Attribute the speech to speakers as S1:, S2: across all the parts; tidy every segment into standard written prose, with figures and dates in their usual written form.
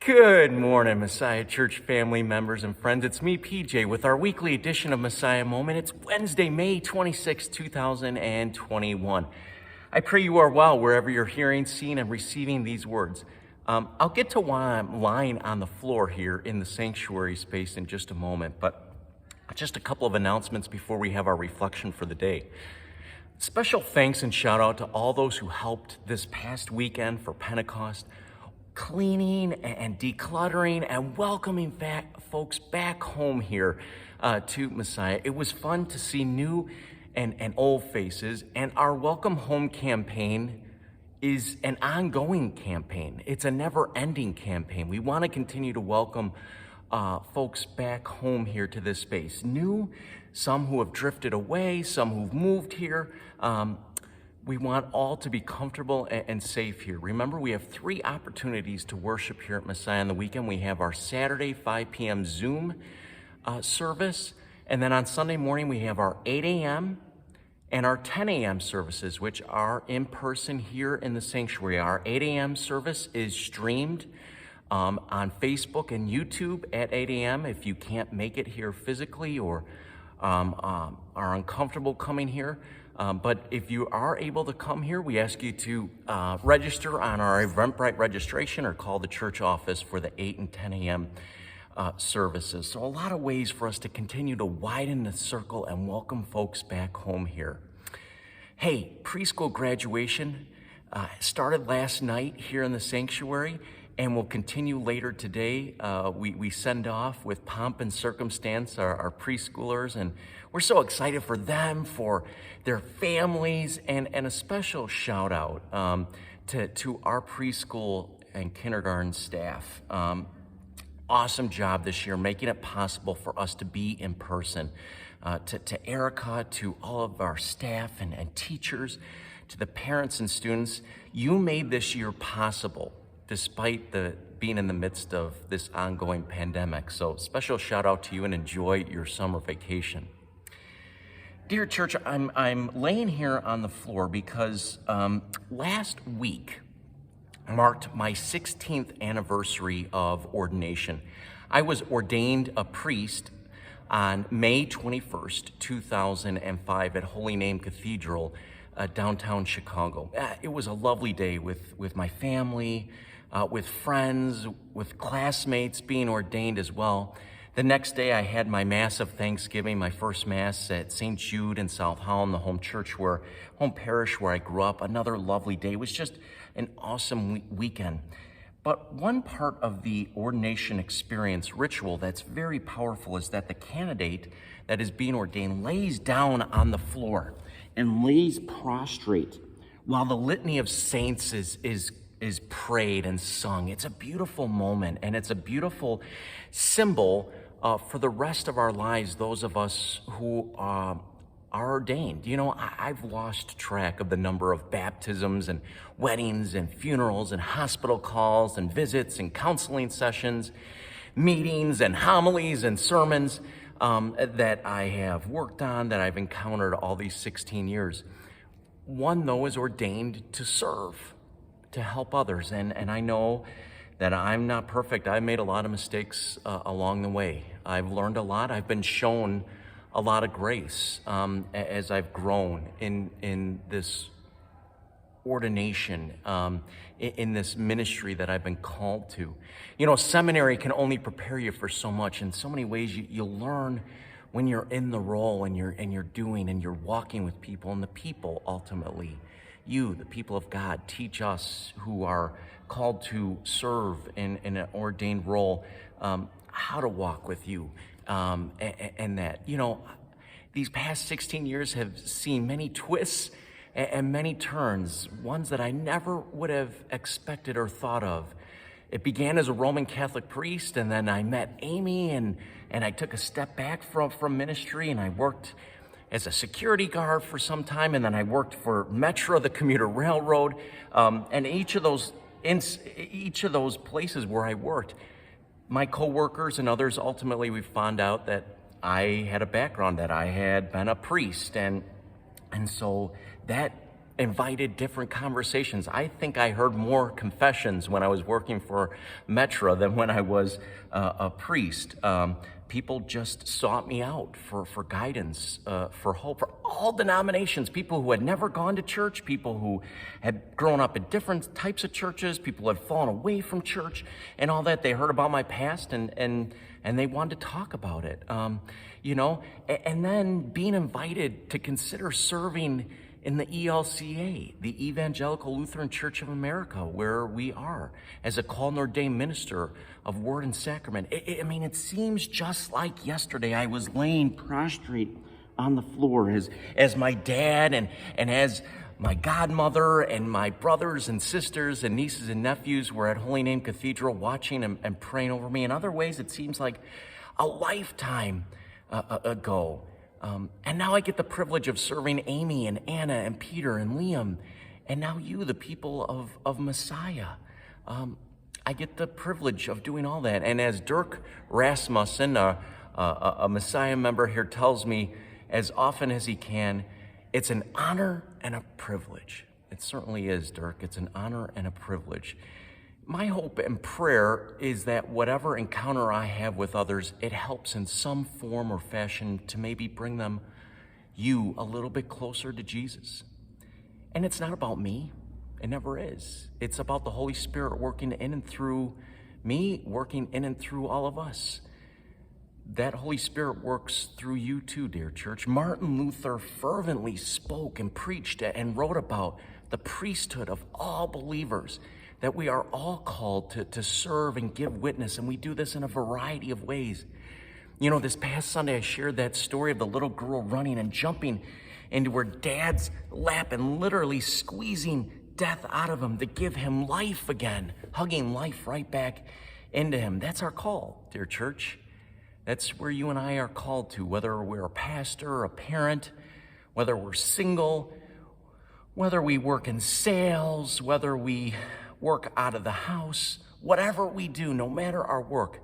S1: Good morning, Messiah Church family members and friends. It's me, PJ, with our weekly edition of Messiah Moment. It's Wednesday, May 26, 2021. I pray you are well wherever you're hearing, seeing, and receiving these words. I'll get to why I'm lying on the floor here in the sanctuary space in just a moment, but just a couple of announcements before we have our reflection for the day. Special thanks and shout out to all those who helped this past weekend for Pentecost, cleaning and decluttering and welcoming folks back home here to Messiah. It was fun to see new and old faces, and our Welcome Home campaign is an ongoing campaign. It's a never-ending campaign. We want to continue to welcome folks back home here to this space. New, some who have drifted away, some who've moved here. We want all to be comfortable and safe here. Remember, we have 3 opportunities to worship here at Messiah on the weekend. We have our Saturday 5 p.m. Zoom service, and then on Sunday morning we have our 8 a.m. and our 10 a.m. services, which are in person here in the sanctuary. Our 8 a.m. service is streamed on Facebook and YouTube at 8 a.m. If you can't make it here physically or are uncomfortable coming here, but if you are able to come here, we ask you to register on our Eventbrite registration or call the church office for the 8 and 10 a.m. Services. So a lot of ways for us to continue to widen the circle and welcome folks back home here. Hey, preschool graduation started last night here in the sanctuary and will continue later today. We send off with pomp and circumstance our preschoolers, and we're so excited for them, for their families, and a special shout out to our preschool and kindergarten staff. Awesome job this year, making it possible for us to be in person. To Erica, to all of our staff and teachers, to the parents and students, you made this year possible despite being in the midst of this ongoing pandemic. So special shout out to you and enjoy your summer vacation. Dear church, I'm laying here on the floor because last week marked my 16th anniversary of ordination. I was ordained a priest on May 21st, 2005 at Holy Name Cathedral, downtown Chicago. It was a lovely day with my family, with friends, with classmates being ordained as well. The next day I had my Mass of Thanksgiving, my first Mass at St. Jude in South Holland, the home parish where I grew up. Another lovely day. It was just an awesome weekend. But one part of the ordination experience ritual that's very powerful is that the candidate that is being ordained lays down on the floor and lays prostrate while the litany of saints is prayed and sung. It's a beautiful moment, and it's a beautiful symbol for the rest of our lives, those of us who are ordained. You know, I've lost track of the number of baptisms and weddings and funerals and hospital calls and visits and counseling sessions, meetings and homilies and sermons that I have worked on, that I've encountered all these 16 years. One, though, is ordained to serve, to help others. And I know that I'm not perfect. I've made a lot of mistakes along the way. I've learned a lot. I've been shown a lot of grace as I've grown in this ordination, in this ministry that I've been called to. You know, seminary can only prepare you for so much. In so many ways, you learn when you're in the role and you're doing and you're walking with people, and the people ultimately, you, the people of God, teach us who are called to serve in an ordained role how to walk with you. And that, you know, these past 16 years have seen many twists and many turns, ones that I never would have expected or thought of. It began as a Roman Catholic priest, and then I met Amy, and I took a step back from ministry, and I worked as a security guard for some time, and then I worked for Metro, the commuter railroad, and each of those places where I worked, my coworkers and others, ultimately we found out that I had a background, that I had been a priest, and so that invited different conversations. I think I heard more confessions when I was working for Metra than when I was a priest. People just sought me out for guidance, for hope, for all denominations, people who had never gone to church, people who had grown up in different types of churches, people who had fallen away from church and all that. They heard about my past and they wanted to talk about it, and then being invited to consider serving in the ELCA, the Evangelical Lutheran Church of America, where we are, as a called and ordained minister of Word and Sacrament. It seems just like yesterday I was laying prostrate on the floor as my dad and as my godmother and my brothers and sisters and nieces and nephews were at Holy Name Cathedral watching and praying over me. In other ways, it seems like a lifetime ago. And now I get the privilege of serving Amy and Anna and Peter and Liam, and now you, the people of Messiah. I get the privilege of doing all that. And as Dirk Rasmussen, a Messiah member here, tells me as often as he can, it's an honor and a privilege. It certainly is, Dirk. It's an honor and a privilege. My hope and prayer is that whatever encounter I have with others, it helps in some form or fashion to maybe bring you a little bit closer to Jesus. And it's not about me. It never is. It's about the Holy Spirit working in and through me, working in and through all of us. That Holy Spirit works through you too, dear church. Martin Luther fervently spoke and preached and wrote about the priesthood of all believers, that we are all called to serve and give witness, and we do this in a variety of ways. This past Sunday I shared that story of the little girl running and jumping into her dad's lap and literally squeezing death out of him to give him life again, hugging life right back into him. That's our call, dear church. That's where you and I are called to, whether we're a pastor or a parent, whether we're single, whether we work in sales, whether we work out of the house, whatever we do, no matter our work,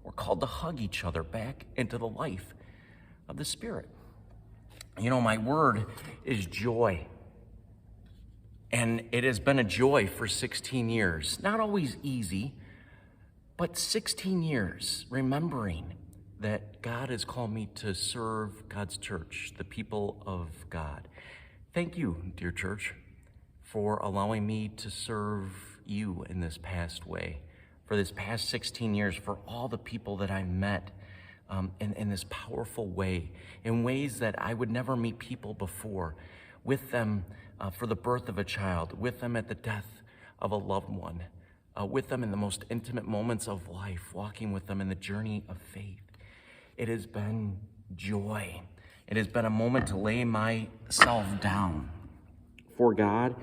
S1: we're called to hug each other back into the life of the Spirit. My word is joy. And it has been a joy for 16 years. Not always easy, but 16 years remembering that God has called me to serve God's church, the people of God. Thank you, dear church, for allowing me to serve you in this past way, for this past 16 years, for all the people that I met in this powerful way, in ways that I would never meet people before, with them for the birth of a child, with them at the death of a loved one, with them in the most intimate moments of life, walking with them in the journey of faith. It has been joy. It has been a moment to lay myself down for God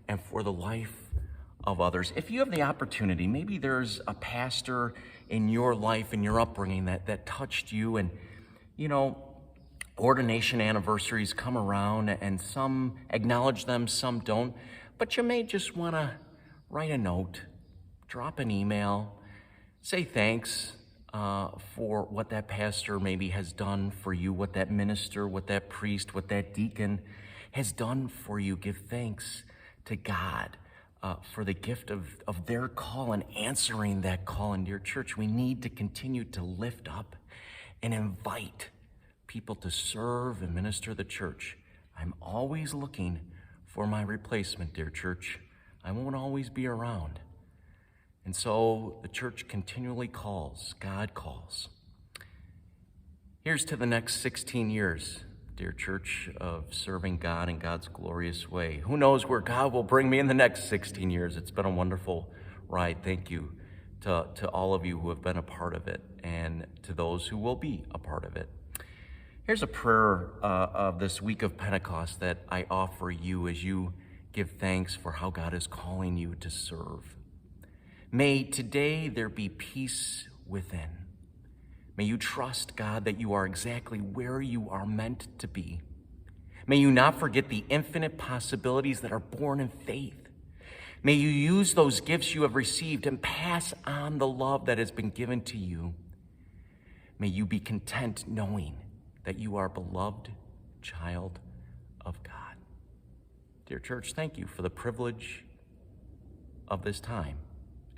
S1: and for the life of others. If you have the opportunity, maybe there's a pastor in your life, in your upbringing that touched you, and ordination anniversaries come around and some acknowledge them, some don't, but you may just want to write a note, drop an email, say thanks for what that pastor maybe has done for you, what that minister, what that priest, what that deacon has done for you. Give thanks to God for the gift of their call and answering that call. And dear church, we need to continue to lift up and invite people to serve and minister the church. I'm always looking for my replacement, dear church. I won't always be around. And so the church continually calls, God calls. Here's to the next 16 years, dear church, of serving God in God's glorious way. Who knows where God will bring me in the next 16 years. It's been a wonderful ride. Thank you to all of you who have been a part of it and to those who will be a part of it. Here's a prayer of this week of Pentecost that I offer you as you give thanks for how God is calling you to serve. May today there be peace within. May you trust, God, that you are exactly where you are meant to be. May you not forget the infinite possibilities that are born in faith. May you use those gifts you have received and pass on the love that has been given to you. May you be content knowing that you are a beloved child of God. Dear church, thank you for the privilege of this time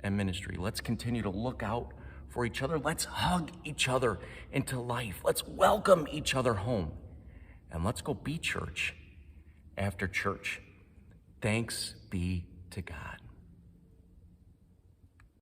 S1: and ministry. Let's continue to look out for each other. Let's hug each other into life. Let's welcome each other home. And let's go be church after church. Thanks be to God.